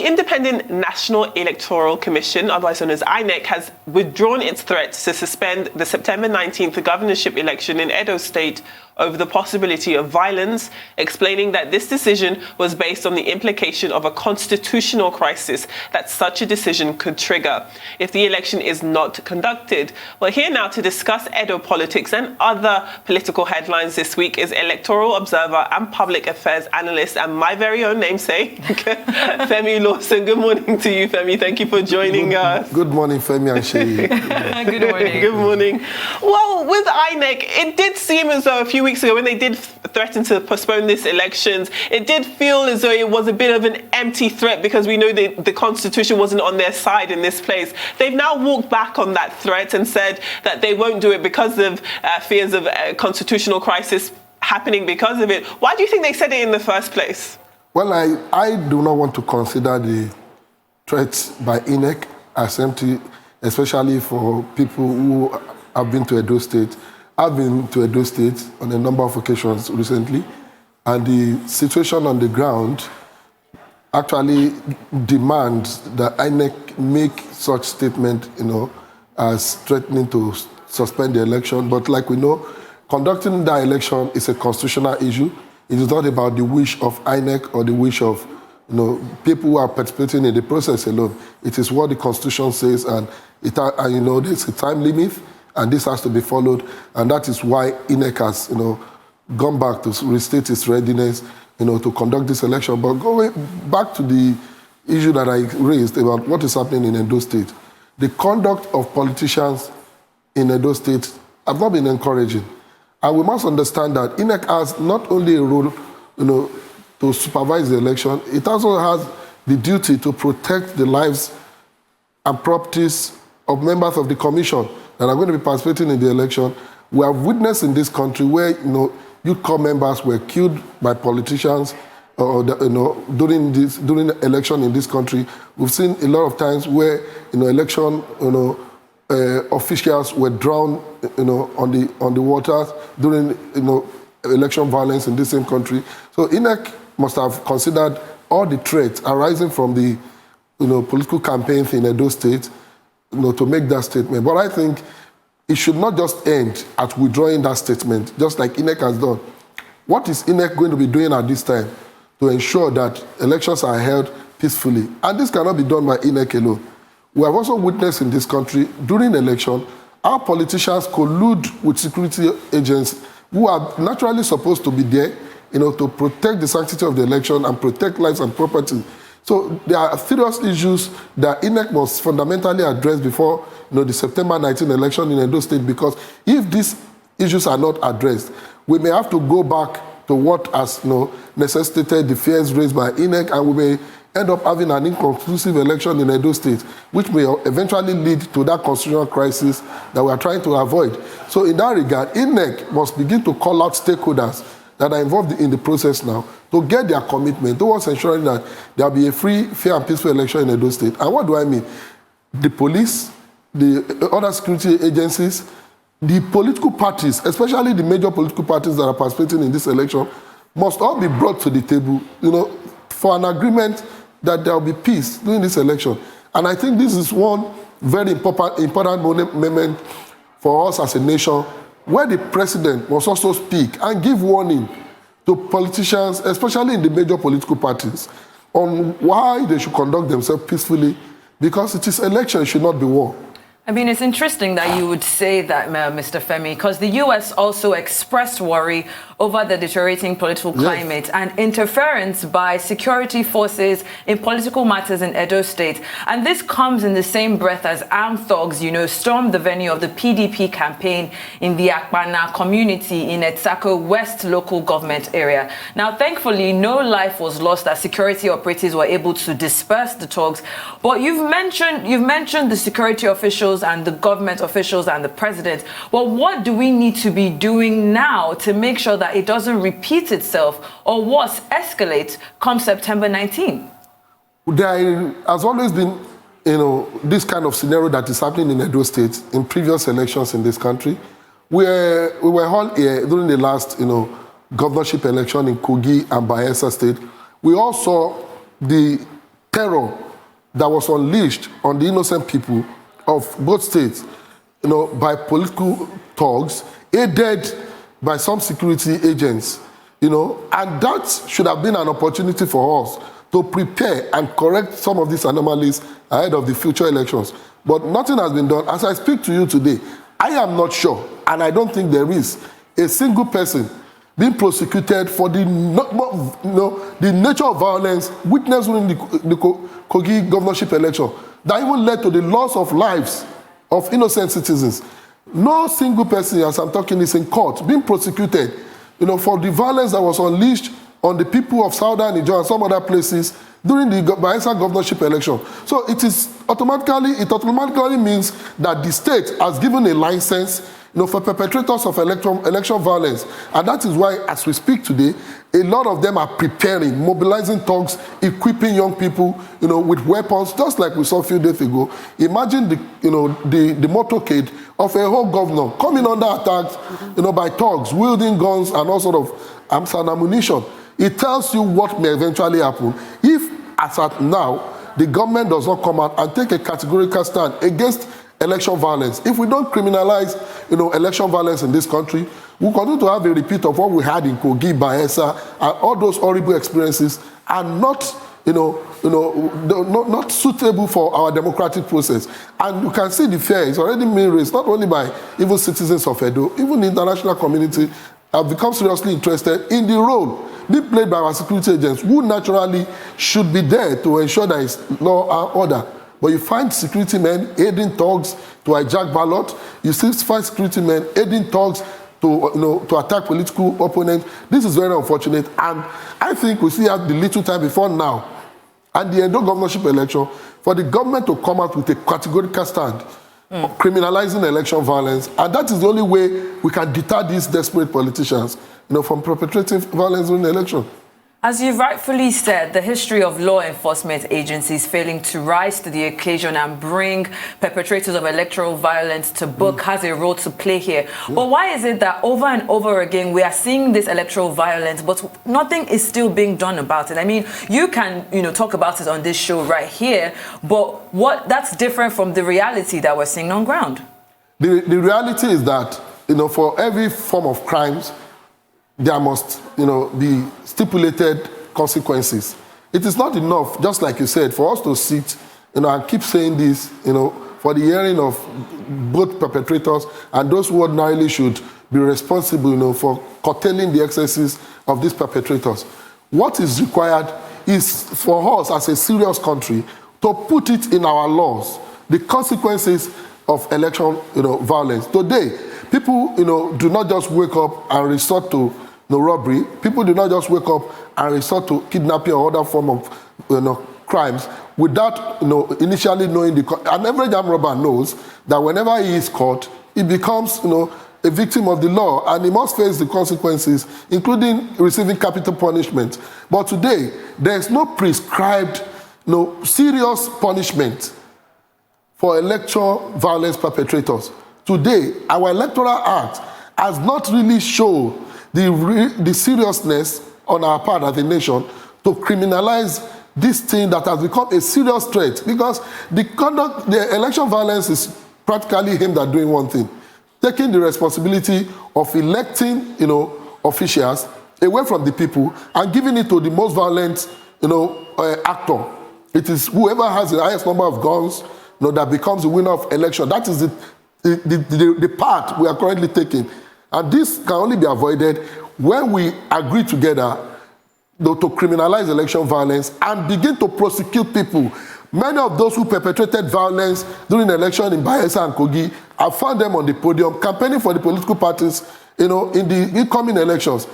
Independent National Electoral Commission, otherwise known as INEC, has withdrawn its threat to suspend the September 19th governorship election in Edo State over the possibility of violence, explaining that this decision was based on the implication of a constitutional crisis that such a decision could trigger if the election is not conducted. Well, here now to discuss Edo politics and other political headlines this week is Electoral Observer and Public Affairs Analyst and my very own namesake, Femi Lawson. Good morning to you, Femi. Thank you for joining us. Good morning, Femi and Sheyi. Good morning. Good morning. Well, with INEC, it did seem as though a few weeks ago when they did threaten to postpone these elections, it did feel as though it was a bit of an empty threat because we know the Constitution wasn't on their side in this place. They've now walked back on that threat and said that they won't do it because of fears of a constitutional crisis happening because of it. Why do you think they said it in the first place? Well, I do not want to consider the threats by INEC as empty, especially for people who have been to Edo State. I've been to Edo State on a number of occasions recently, and the situation on the ground actually demands that INEC make such statement, as threatening to suspend the election. But like we know, conducting that election is a constitutional issue. It is not about the wish of INEC or the wish of people who are participating in the process alone. It is what the Constitution says, and there's a time limit, and this has to be followed, and that is why INEC has, gone back to restate its readiness, to conduct this election. But going back to the issue that I raised about what is happening in Edo State, the conduct of politicians in Edo State have not been encouraging. And we must understand that INEC has not only a role, to supervise the election, it also has the duty to protect the lives and properties of members of the commission that are going to be participating in the election. We have witnessed in this country where, youth corps members were killed by politicians during the election in this country. We've seen a lot of times where, election, officials were drowned, on the waters during, election violence in this same country. So INEC must have considered all the threats arising from the, political campaigns in Edo State, to make that statement. But I think it should not just end at withdrawing that statement, just like INEC has done. What is INEC going to be doing at this time to ensure that elections are held peacefully? And this cannot be done by INEC alone. We have also witnessed in this country, during election, our politicians collude with security agents who are naturally supposed to be there, to protect the sanctity of the election and protect lives and property. So there are serious issues that INEC must fundamentally address before the September 19 election in Edo State, because if these issues are not addressed, we may have to go back to what has necessitated the fears raised by INEC, and we may end up having an inconclusive election in Edo State, which may eventually lead to that constitutional crisis that we are trying to avoid. So in that regard, INEC must begin to call out stakeholders that are involved in the process now to get their commitment towards ensuring that there will be a free, fair, and peaceful election in Edo State. And what do I mean? The police, the other security agencies, the political parties, especially the major political parties that are participating in this election, must all be brought to the table, for an agreement that there will be peace during this election. And I think this is one very important moment for us as a nation, where the president must also speak and give warning to politicians, especially in the major political parties, on why they should conduct themselves peacefully, because it is election, it should not be war. I mean, it's interesting that you would say that, Mr. Femi, because the U.S. also expressed worry over the deteriorating political climate and interference by security forces in political matters in Edo State. And this comes in the same breath as armed thugs, stormed the venue of the PDP campaign in the Akpana community in Etsako West local government area. Now, thankfully, no life was lost as security operatives were able to disperse the thugs. But you've mentioned the security officials and the government officials and the president. Well, what do we need to be doing now to make sure that it doesn't repeat itself or worse, escalate come September 19? There has always been, this kind of scenario that is happening in Edo State in previous elections in this country. We were all here during the last, governorship election in Kogi and Bayelsa State. We all saw the terror that was unleashed on the innocent people of both states, by political thugs, aided by some security agents, and that should have been an opportunity for us to prepare and correct some of these anomalies ahead of the future elections. But nothing has been done. As I speak to you today, I am not sure, and I don't think there is a single person being prosecuted for the nature of violence witnessed during the Kogi governorship election that even led to the loss of lives of innocent citizens. No single person, as I'm talking, is in court being prosecuted, for the violence that was unleashed on the people of Southern Nigeria and some other places during the Bayelsa governorship election. So it automatically means that the state has given a license, for perpetrators of election violence. And that is why, as we speak today, a lot of them are preparing, mobilizing thugs, equipping young people, with weapons, just like we saw a few days ago. Imagine the motorcade of a whole governor coming under attacks, by thugs, wielding guns and all sort of arms and ammunition. It tells you what may eventually happen if, as at now, the government does not come out and take a categorical stand against election violence. If we don't criminalize, election violence in this country, we'll continue to have a repeat of what we had in Kogi, Bayelsa, and all those horrible experiences are not, not suitable for our democratic process. And you can see the fear is already being raised, not only by even citizens of Edo, even the international community have become seriously interested in the role being played by our security agents, who naturally should be there to ensure there is law and order. But you find security men aiding thugs to hijack ballot. You still find security men aiding thugs to attack political opponents. This is very unfortunate. And I think we still have the little time before now and the Edo governorship election for the government to come out with a categorical stand criminalizing election violence. And that is the only way we can deter these desperate politicians, from perpetrating violence during the election. As you rightfully said, the history of law enforcement agencies failing to rise to the occasion and bring perpetrators of electoral violence to book has a role to play here. But why is it that over and over again we are seeing this electoral violence, but nothing is still being done about it? I mean, you can, talk about it on this show right here, but that's different from the reality that we're seeing on ground. The reality is that, for every form of crimes, there must, be stipulated consequences. It is not enough, just like you said, for us to sit, and keep saying this, for the hearing of both perpetrators and those who ordinarily should be responsible, for curtailing the excesses of these perpetrators. What is required is for us as a serious country to put it in our laws, the consequences of election, violence. Today, people, do not just wake up and resort to robbery. People do not just wake up and resort to kidnapping or other form of crimes without initially knowing an average armed robber knows that whenever he is caught, he becomes a victim of the law and he must face the consequences, including receiving capital punishment. But today, there is no prescribed, serious punishment for electoral violence perpetrators. Today, our Electoral Act has not really shown the seriousness on our part as a nation to criminalize this thing that has become a serious threat, because the election violence is practically aimed at doing one thing: taking the responsibility of electing, officials away from the people and giving it to the most violent, actor. It is whoever has the highest number of guns, that becomes the winner of election. That is the path we are currently taking. And this can only be avoided when we agree together to criminalize election violence and begin to prosecute people. Many of those who perpetrated violence during the election in Bayelsa and Kogi, I found them on the podium campaigning for the political parties, in the incoming elections.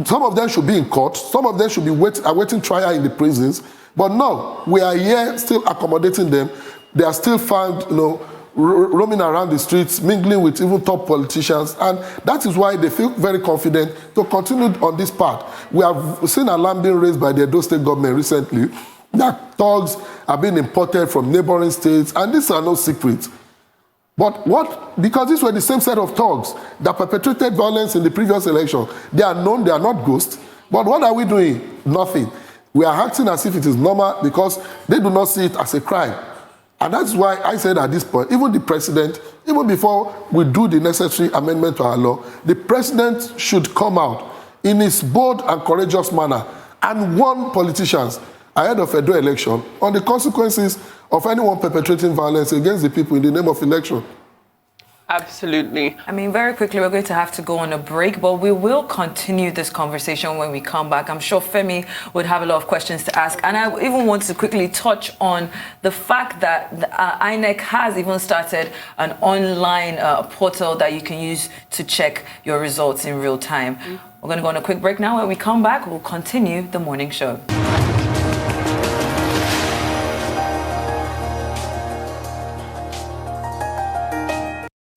Some of them should be in court. Some of them should be awaiting trial in the prisons. But no, we are here still accommodating them. They are still found, roaming around the streets, mingling with even top politicians, and that is why they feel very confident to continue on this path. We have seen alarm being raised by the Edo State government recently that thugs are being imported from neighboring states, and these are no secrets. But because these were the same set of thugs that perpetrated violence in the previous election, they are known, they are not ghosts. But what are we doing? Nothing. We are acting as if it is normal because they do not see it as a crime. And that's why I said at this point, even the president, even before we do the necessary amendment to our law, the president should come out in his bold and courageous manner and warn politicians ahead of Edo election on the consequences of anyone perpetrating violence against the people in the name of election. Absolutely. I mean, very quickly, we're going to have to go on a break, but we will continue this conversation when we come back. I'm sure Femi would have a lot of questions to ask. And I even want to quickly touch on the fact that INEC has even started an online portal that you can use to check your results in real time. We're going to go on a quick break now. When we come back, we'll continue the morning show.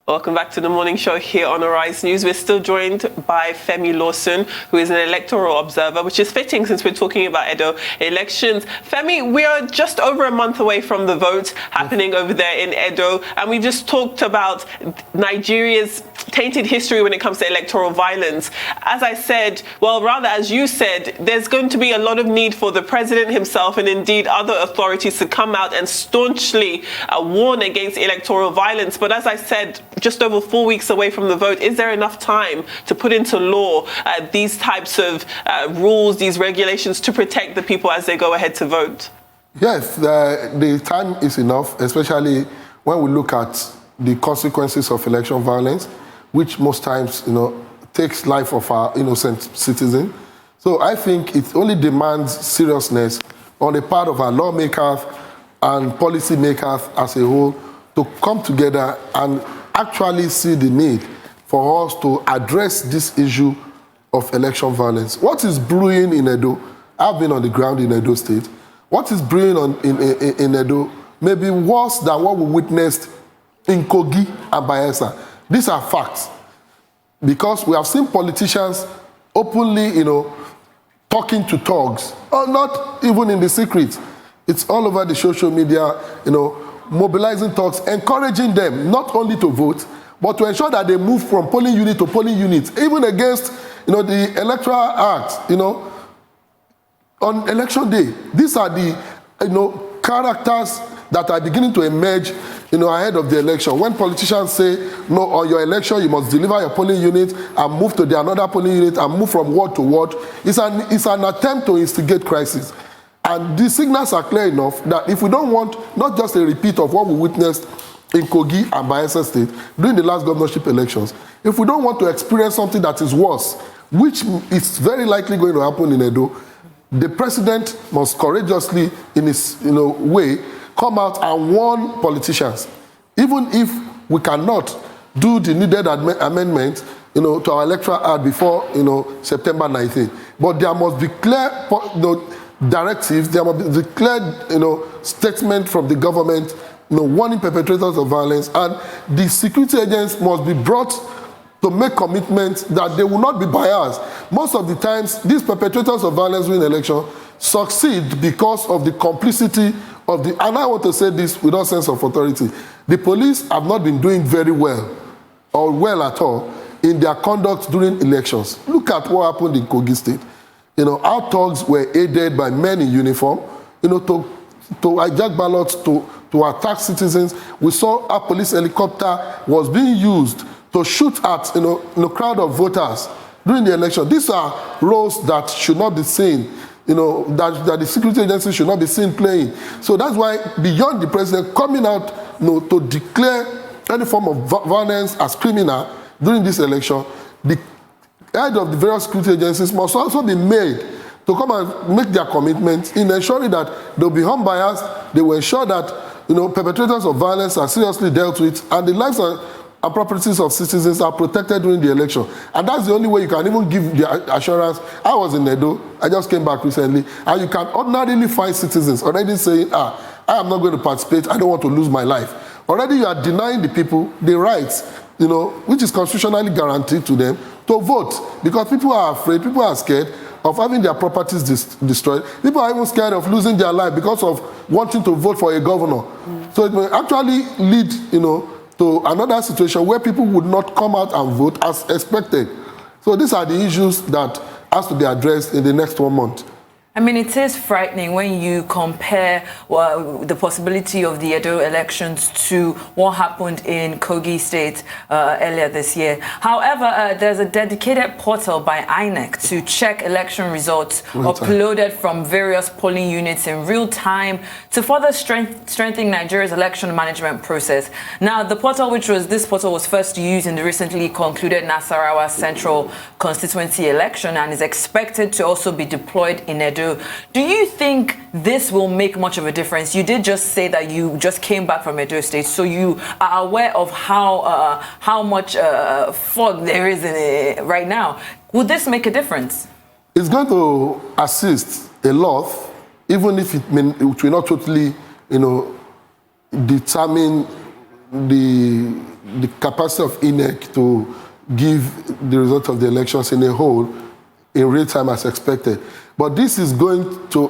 Welcome back to the morning show here on Arise News. We're still joined by Femi Lawson, who is an electoral observer, which is fitting since we're talking about Edo elections. Femi, we are just over a month away from the vote happening over there in Edo, and we just talked about Nigeria's tainted history when it comes to electoral violence. As I said, well, rather as you said, there's going to be a lot of need for the president himself and indeed other authorities to come out and staunchly warn against electoral violence. But as I said, just over 4 weeks away from the vote, is there enough time to put into law these types of rules, these regulations to protect the people as they go ahead to vote? Yes, the time is enough, especially when we look at the consequences of election violence, which most times, takes life of our innocent citizen. So I think it only demands seriousness on the part of our lawmakers and policymakers as a whole to come together and actually see the need for us to address this issue of election violence. What is brewing in Edo? I've been on the ground in Edo State. What is brewing in Edo may be worse than what we witnessed in Kogi and Bayelsa. These are facts. Because we have seen politicians openly, talking to thugs, or not even in the secret. It's all over the social media, mobilizing thugs, encouraging them not only to vote, but to ensure that they move from polling unit to polling unit, even against, the Electoral Act, on election day. These are the, characters that are beginning to emerge, ahead of the election. When politicians say, no, on your election, you must deliver your polling unit and move to another polling unit and move from ward to ward, it's an attempt to instigate crisis. And the signals are clear enough that if we don't want not just a repeat of what we witnessed in Kogi and Bayelsa State during the last governorship elections, if we don't want to experience something that is worse, which is very likely going to happen in Edo, the president must courageously, in his way, come out and warn politicians. Even if we cannot do the needed amendment to our electoral act before September 19th. But there must be clear directives, there must be declared statement from the government warning perpetrators of violence, and the security agents must be brought to make commitments that they will not be biased. Most of the times, these perpetrators of violence during election succeed because of the complicity of the, and I want to say this without sense of authority, the police have not been doing very well, or well at all, in their conduct during elections. Look at what happened in Kogi State. Our thugs were aided by men in uniform, to hijack ballots, to attack citizens. We saw a police helicopter was being used to shoot at crowd of voters during the election. These are roles that should not be seen, that the security agencies should not be seen playing. So that's why, beyond the president coming out to declare any form of violence as criminal during this election, the head of the various security agencies must also be made to come and make their commitment in ensuring that they'll be unbiased, they will ensure that perpetrators of violence are seriously dealt with, and the lives and properties of citizens are protected during the election. And that's the only way you can even give the assurance. I was in Edo, I just came back recently, and you can ordinarily find citizens already saying, I am not going to participate, I don't want to lose my life. Already you are denying the people the rights, which is constitutionally guaranteed to them, to vote. Because people are afraid, people are scared of having their properties destroyed. People are even scared of losing their life because of wanting to vote for a governor. So it may actually lead, to another situation where people would not come out and vote as expected. So these are the issues that has to be addressed in the next 1 month. I mean, it is frightening when you compare the possibility of the Edo elections to what happened in Kogi State earlier this year. However, there's a dedicated portal by INEC to check election results uploaded from various polling units in real time to further strengthen Nigeria's election management process. Now, this portal was first used in the recently concluded Nasarawa Central constituency election and is expected to also be deployed in Edo. Do you think this will make much of a difference? You did just say that you just came back from Edo State, so you are aware of how much fog there is in it right now. Would this make a difference? It's going to assist a lot, even if it will not totally, determine the capacity of INEC to give the result of the elections in a whole in real time as expected. But this is going to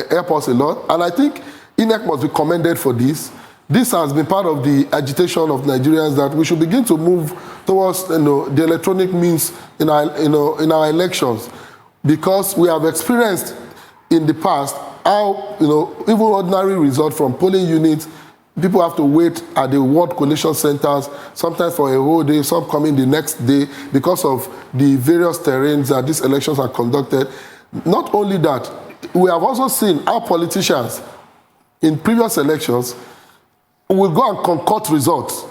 help us a lot, and I think INEC must be commended for this. This has been part of the agitation of Nigerians that we should begin to move towards the electronic means in our elections, because we have experienced in the past how even ordinary results from polling units, people have to wait at the ward collation centers, sometimes for a whole day, some coming the next day because of the various terrains that these elections are conducted. Not only that, we have also seen how politicians in previous elections will go and concoct results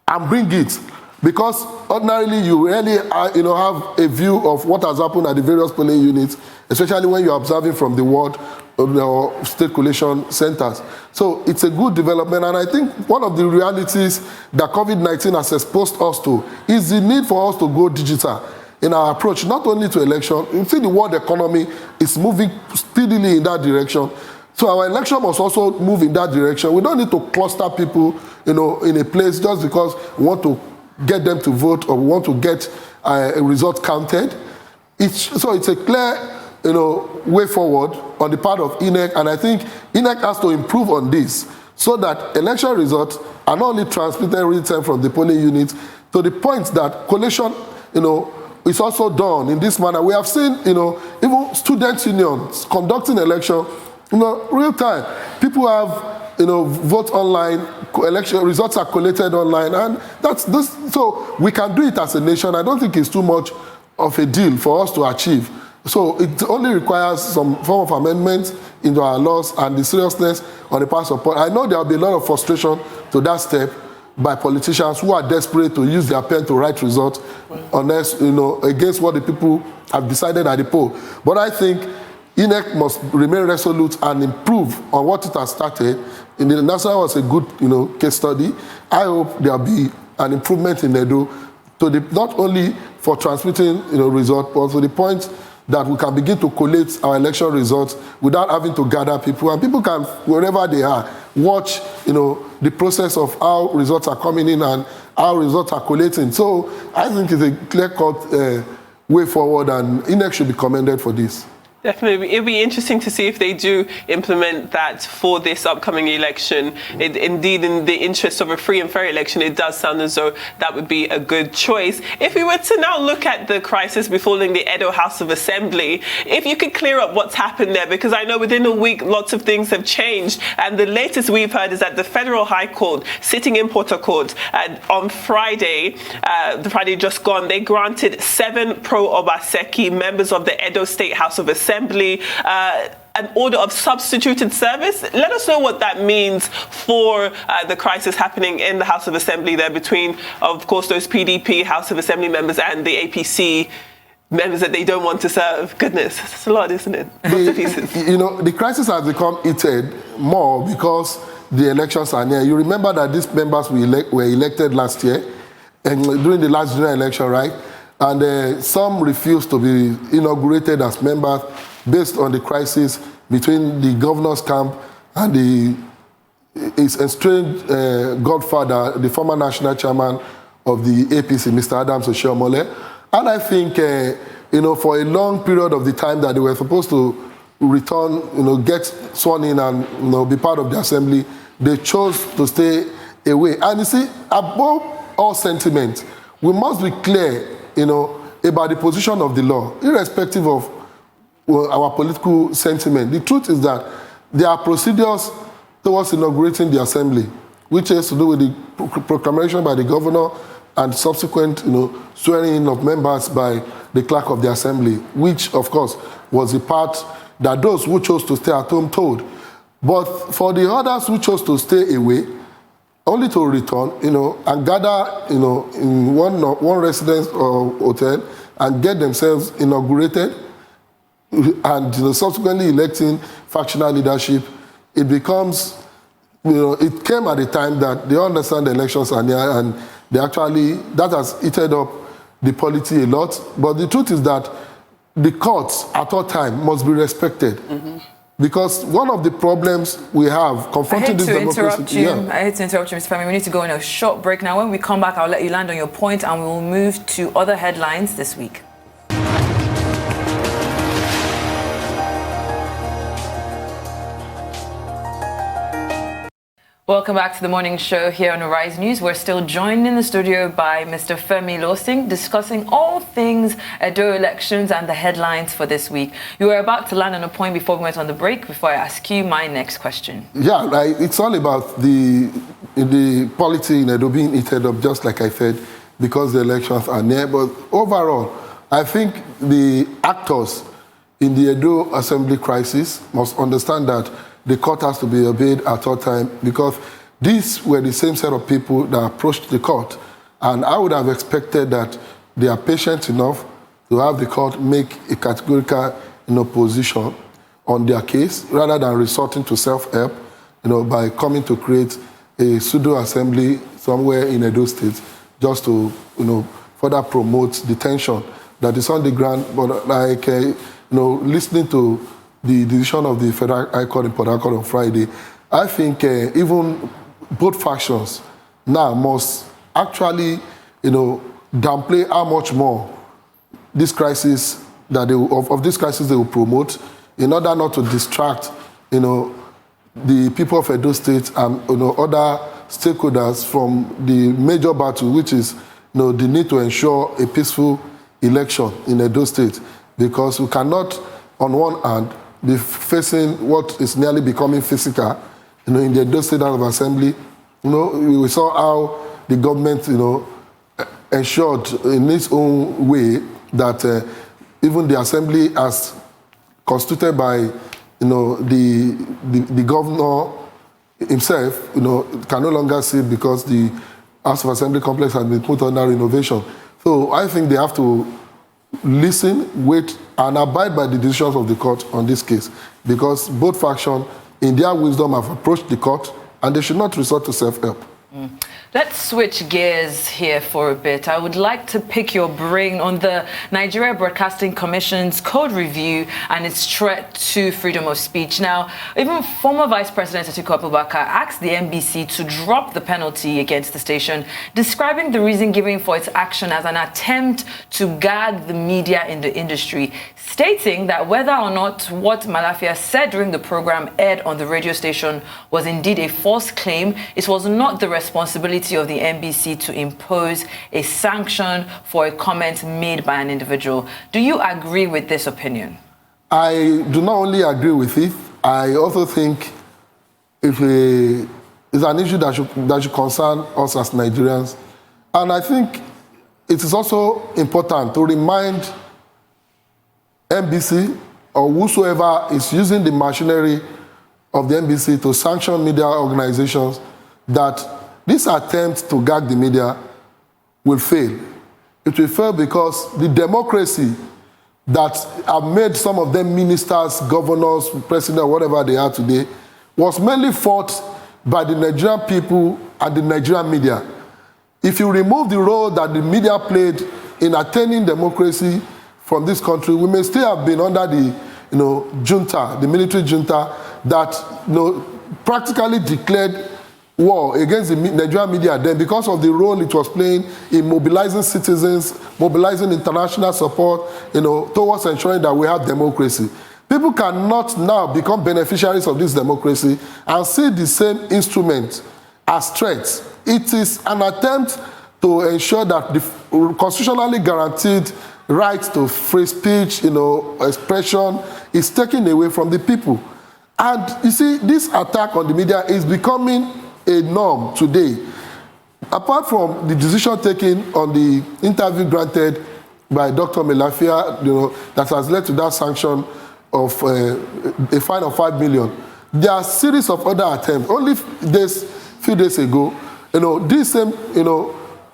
and bring it, because ordinarily you really have a view of what has happened at the various polling units, especially when you're observing from the ward or state collation centers. So it's a good development, and I think one of the realities that COVID-19 has exposed us to is the need for us to go digital in our approach, not only to election. You see the world economy is moving speedily in that direction. So our election must also move in that direction. We don't need to cluster people, in a place just because we want to get them to vote or we want to get a result counted. So it's a clear, way forward on the part of INEC, and I think INEC has to improve on this so that election results are not only transmitted real time from the polling units to the point that collation, is also done in this manner. We have seen, even student unions conducting election, real time. People have, vote online, election results are collated online, and that's this. So we can do it as a nation. I don't think it's too much of a deal for us to achieve. So it only requires some form of amendments into our laws and the seriousness on the part of. I know there will be a lot of frustration to that step by politicians who are desperate to use their pen to write results, unless, against what the people have decided at the poll. But I think INEC must remain resolute and improve on what it has started. In the National was a good, case study. I hope there will be an improvement in Edo, not only for transmitting, results, but to the point that we can begin to collate our election results without having to gather people, and people can, wherever they are, watch, the process of how results are coming in and how results are collating. So I think it's a clear-cut way forward, and INEC should be commended for this. Definitely. It'll be interesting to see if they do implement that for this upcoming election. Indeed, in the interest of a free and fair election, it does sound as though that would be a good choice. If we were to now look at the crisis befalling the Edo House of Assembly, if you could clear up what's happened there, because I know within a week lots of things have changed, and the latest we've heard is that the Federal High Court, sitting in Port Harcourt, on Friday, the Friday just gone, they granted 7 pro-Obaseki members of the Edo State House of Assembly an order of substituted service. Let us know what that means for the crisis happening in the House of Assembly there between, of course, those PDP House of Assembly members and the APC members that they don't want to serve. Goodness, it's a lot, isn't it? Lots of pieces. The crisis has become heated more because the elections are near. You remember that these members were elected last year, and during the last general election, right? And some refused to be inaugurated as members based on the crisis between the governor's camp and his estranged godfather, the former national chairman of the APC, Mr. Adams Oshiomhole. And I think, for a long period of the time that they were supposed to return, get sworn in and, be part of the assembly, they chose to stay away. And you see, above all sentiment, we must be clear, about the position of the law, irrespective of our political sentiment. The truth is that there are procedures towards inaugurating the assembly, which has to do with the proclamation by the governor and subsequent, swearing in of members by the clerk of the assembly, which, of course, was the part that those who chose to stay at home told. But for the others who chose to stay away, only to return, and gather, in one residence or hotel and get themselves inaugurated, and subsequently electing factional leadership, it becomes, it came at a time that they understand the elections are near, and that has heated up the polity a lot. But the truth is that the courts at all time must be respected. Mm-hmm. Because one of the problems we have confronting this democracy... I hate to interrupt you, Mr. Femi. We need to go on a short break now. When we come back, I'll let you land on your point, and we will move to other headlines this week. Welcome back to the morning show here on Arise News. We're still joined in the studio by Mr. Femi Lawson, discussing all things Edo elections and the headlines for this week. You were about to land on a point before we went on the break, before I ask you my next question. Yeah, it's all about the polity in Edo being heated up, just like I said, because the elections are near. But overall, I think the actors in the Edo Assembly crisis must understand that the court has to be obeyed at all time, because these were the same set of people that approached the court. And I would have expected that they are patient enough to have the court make a categorical position on their case, rather than resorting to self-help, by coming to create a pseudo-assembly somewhere in Edo State, just to, further promote the tension that is on the ground. But like, listening to the decision of the Federal High Court in Port Harcourt on Friday, I think even both factions now must actually, downplay how much more this crisis of this crisis they will promote, in order not to distract, the people of Edo State and other stakeholders from the major battle, which is the need to ensure a peaceful election in Edo State, because we cannot, on one hand, be facing what is nearly becoming physical, in the Edo State House of Assembly. We saw how the government, ensured in its own way that even the Assembly, as constituted by, the governor himself, can no longer sit because the House of Assembly complex has been put under renovation. So I think they have to listen, wait, and abide by the decisions of the court on this case, because both factions, in their wisdom, have approached the court, and they should not resort to self-help. Let's switch gears here for a bit. I would like to pick your brain on the Nigeria Broadcasting Commission's code review and its threat to freedom of speech. Now, even former Vice President Atiku Abubakar asked the NBC to drop the penalty against the station, describing the reason given for its action as an attempt to gag the media in the industry, stating that whether or not what Malafia said during the program aired on the radio station was indeed a false claim, it was not the responsibility of the NBC to impose a sanction for a comment made by an individual. Do you agree with this opinion? I do not only agree with it, I also think it's an issue that should concern us as Nigerians. And I think it is also important to remind NBC or whosoever is using the machinery of the NBC to sanction media organizations that this attempt to gag the media will fail. It will fail because the democracy that have made some of them ministers, governors, president, whatever they are today, was mainly fought by the Nigerian people and the Nigerian media. If you remove the role that the media played in attaining democracy from this country, we may still have been under the junta, the military junta, that practically declared war against the Nigerian media then, because of the role it was playing in mobilizing citizens, mobilizing international support, towards ensuring that we have democracy. People cannot now become beneficiaries of this democracy and see the same instrument as threats. It is an attempt to ensure that the constitutionally guaranteed right to free speech, expression is taken away from the people. And you see, this attack on the media is becoming a norm today. Apart from the decision taken on the interview granted by Dr. Melafia, that has led to that sanction of a fine of 5 million, there are a series of other attempts. Only few days ago, this same,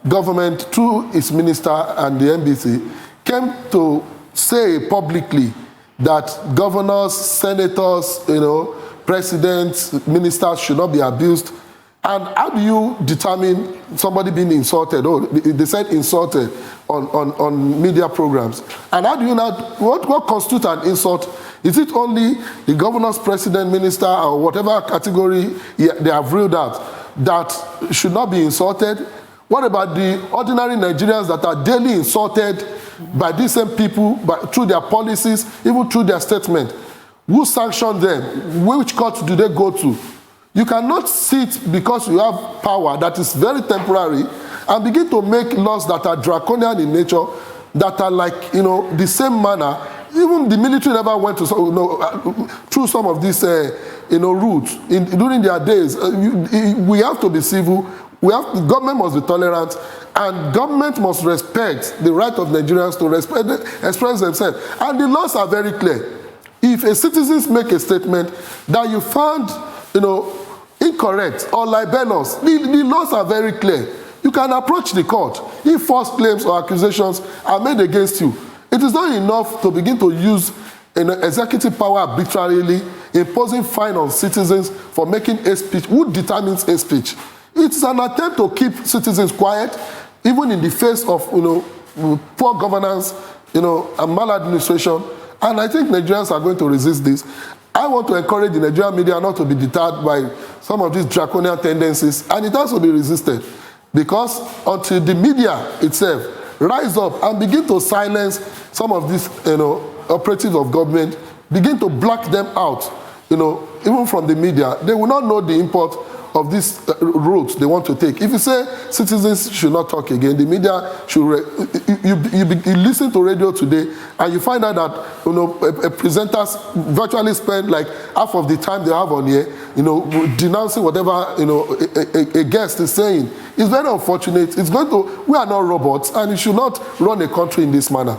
government, through its minister and the NBC, came to say publicly that governors, senators, presidents, ministers should not be abused. And how do you determine somebody being insulted? Oh, they said insulted on media programs. And how do you now, what constitutes an insult? Is it only the governor's president, minister, or whatever category they have ruled out that should not be insulted? What about the ordinary Nigerians that are daily insulted by these same people, through their policies, even through their statement? Who sanctioned them? Which court do they go to? You cannot sit because you have power that is very temporary and begin to make laws that are draconian in nature, that are like, the same manner. Even the military never went to, through some of these, routes during their days. We have to be civil. The government must be tolerant, and government must respect the right of Nigerians to express themselves. And the laws are very clear. If a citizen make a statement that you found, incorrect or libelous, the laws are very clear. You can approach the court if false claims or accusations are made against you. It is not enough to begin to use executive power arbitrarily, imposing fine on citizens for making hate speech. Who determines hate speech? It's an attempt to keep citizens quiet, even in the face of poor governance, and maladministration. And I think Nigerians are going to resist this. I want to encourage the Nigerian media not to be deterred by some of these draconian tendencies, and it has to be resisted. Because until the media itself rise up and begin to silence some of these operatives of government, begin to black them out, even from the media, they will not know the import of these routes they want to take. If you say citizens should not talk again, the media should... You listen to radio today and you find out that presenters virtually spend like half of the time they have on here denouncing whatever a guest is saying. It's very unfortunate. We are not robots, and you should not run a country in this manner.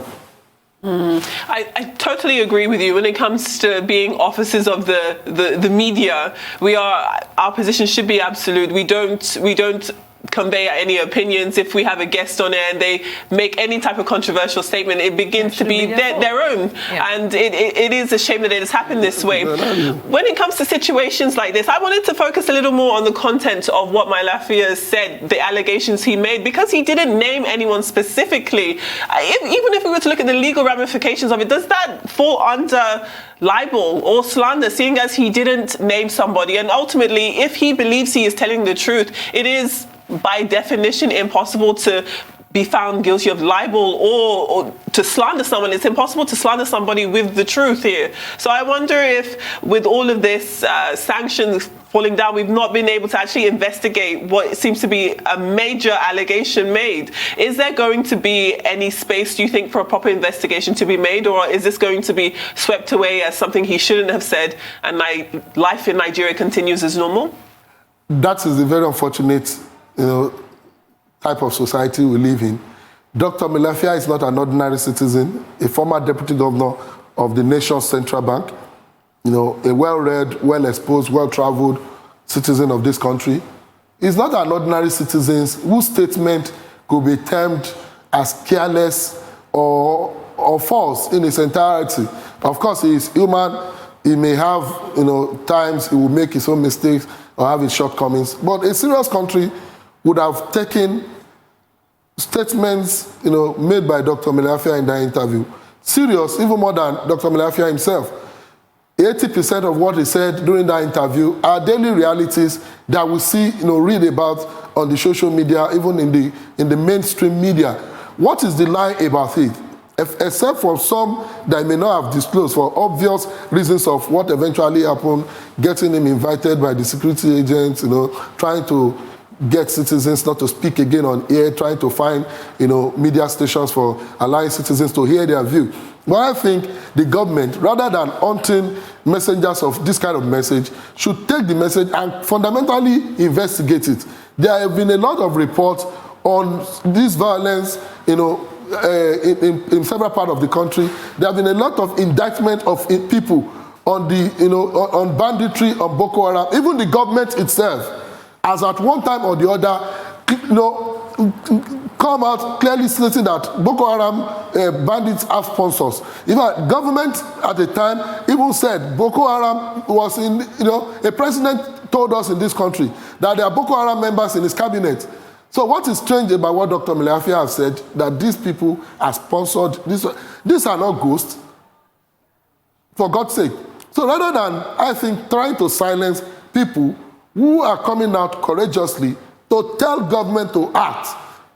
I totally agree with you. When it comes to being officers of the media, our position should be absolute. We don't convey any opinions. If we have a guest on air and they make any type of controversial statement, it begins to be their own. Yeah. And it is a shame that it has happened this way. When it comes to situations like this, I wanted to focus a little more on the content of what Melafia said, the allegations he made, because he didn't name anyone specifically. Even if we were to look at the legal ramifications of it, does that fall under libel or slander, seeing as he didn't name somebody? And ultimately, if he believes he is telling the truth, it is by definition impossible to be found guilty of libel or to slander someone. It's impossible to slander somebody with the truth here. So I wonder if with all of this sanctions falling down, we've not been able to actually investigate what seems to be a major allegation made. Is there going to be any space, do you think, for a proper investigation to be made, or is this going to be swept away as something he shouldn't have said and life in Nigeria continues as normal? That is a very unfortunate type of society we live in. Dr. Melafia is not an ordinary citizen, a former deputy governor of the nation's central bank, a well-read, well-exposed, well-traveled citizen of this country. He's not an ordinary citizen whose statement could be termed as careless or false in its entirety. Of course, he is human. He may have, times he will make his own mistakes or have his shortcomings. But a serious country would have taken statements, made by Dr. Melafia in that interview serious, even more than Dr. Melafia himself. 80% of what he said during that interview are daily realities that we see, read about on the social media, even in the mainstream media. What is the lie about it? Except for some that may not have disclosed for obvious reasons of what eventually happened, getting him invited by the security agents, trying to get citizens not to speak again on air, trying to find, media stations for allowing citizens to hear their view. But I think the government, rather than hunting messengers of this kind of message, should take the message and fundamentally investigate it. There have been a lot of reports on this violence, in several parts of the country. There have been a lot of indictment of people on on banditry, on Boko Haram. Even the government itself, as at one time or the other, come out clearly stating that Boko Haram bandits have sponsors. In fact, government at the time even said Boko Haram was in, a president told us in this country that there are Boko Haram members in his cabinet. So what is strange about what Dr. Miliafia has said, that these people are sponsored, these are not ghosts, for God's sake. So rather than, I think, trying to silence people who are coming out courageously to tell government to act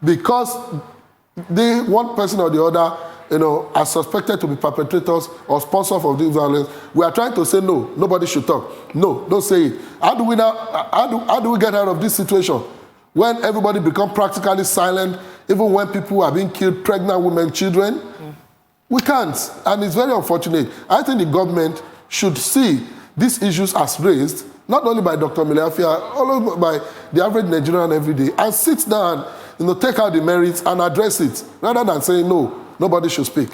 because they, one person or the other, are suspected to be perpetrators or sponsors of this violence, we are trying to say no, nobody should talk. No, don't say it. How do we get out of this situation? When everybody becomes practically silent, even when people are being killed, pregnant women, children, we can't. And it's very unfortunate. I think the government should see these issues as raised, not only by Dr. Miliafia, also by the average Nigerian every day, and sit down, take out the merits and address it, rather than saying no, nobody should speak.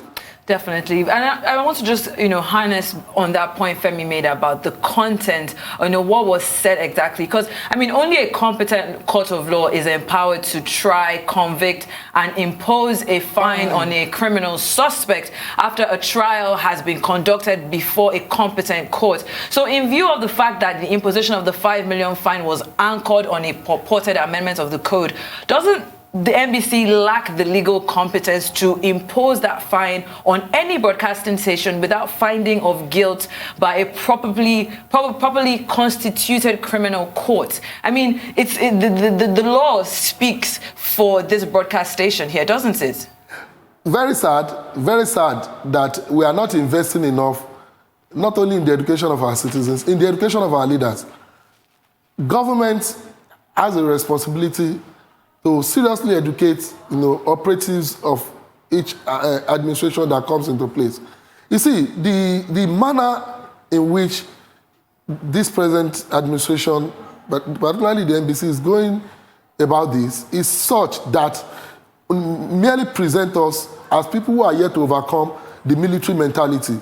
Definitely. And I want to just, harness on that point Femi made about the content, what was said exactly. Because, only a competent court of law is empowered to try, convict, and impose a fine on a criminal suspect after a trial has been conducted before a competent court. So in view of the fact that the imposition of the 5 million fine was anchored on a purported amendment of the code, doesn't the NBC lack the legal competence to impose that fine on any broadcasting station without finding of guilt by a properly constituted criminal court? The law speaks for this broadcast station here, doesn't it? Very sad that we are not investing enough, not only in the education of our citizens, in the education of our leaders. Government has a responsibility to seriously educate, operatives of each administration that comes into place. You see, the manner in which this present administration, but particularly the NBC, is going about this is such that merely present us as people who are yet to overcome the military mentality.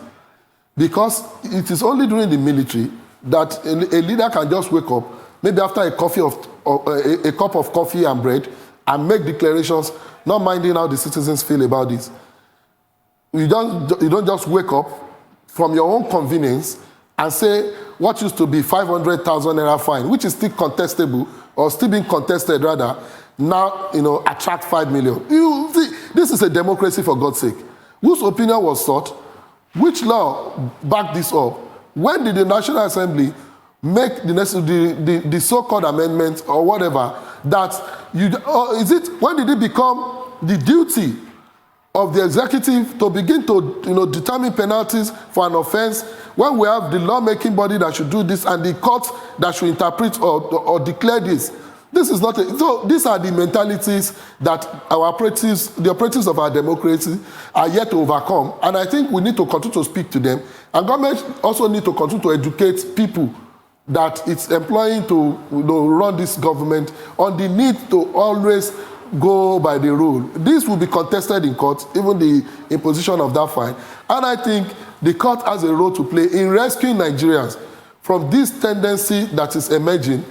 Because it is only during the military that a leader can just wake up, maybe after a cup of coffee and bread, and make declarations, not minding how the citizens feel about this. You don't just wake up from your own convenience and say what used to be 500,000 naira fine, which is still contestable, or still being contested rather, now attract 5 million. You see, this is a democracy, for God's sake. Whose opinion was sought? Which law backed this up? When did the National Assembly make the so-called amendment or whatever that when did it become the duty of the executive to begin to determine penalties for an offense when we have the lawmaking body that should do this and the court that should interpret or declare this? This is not so these are the mentalities that our operatives, the operatives of our democracy, are yet to overcome, and I think we need to continue to speak to them, and government also need to continue to educate people that it's employing to run this government on the need to always go by the rule. This will be contested in court, even the imposition of that fine. And I think the court has a role to play in rescuing Nigerians from this tendency that is emerging.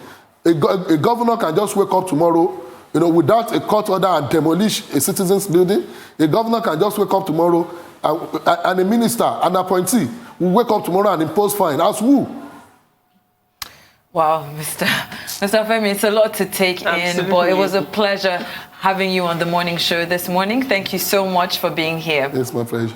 A governor can just wake up tomorrow, without a court order and demolish a citizen's building. A governor can just wake up tomorrow, and a minister, an appointee, will wake up tomorrow and impose fine. As who? Wow, Mr. Femi, it's a lot to take in, but it was a pleasure having you on the morning show this morning. Thank you so much for being here. It's my pleasure.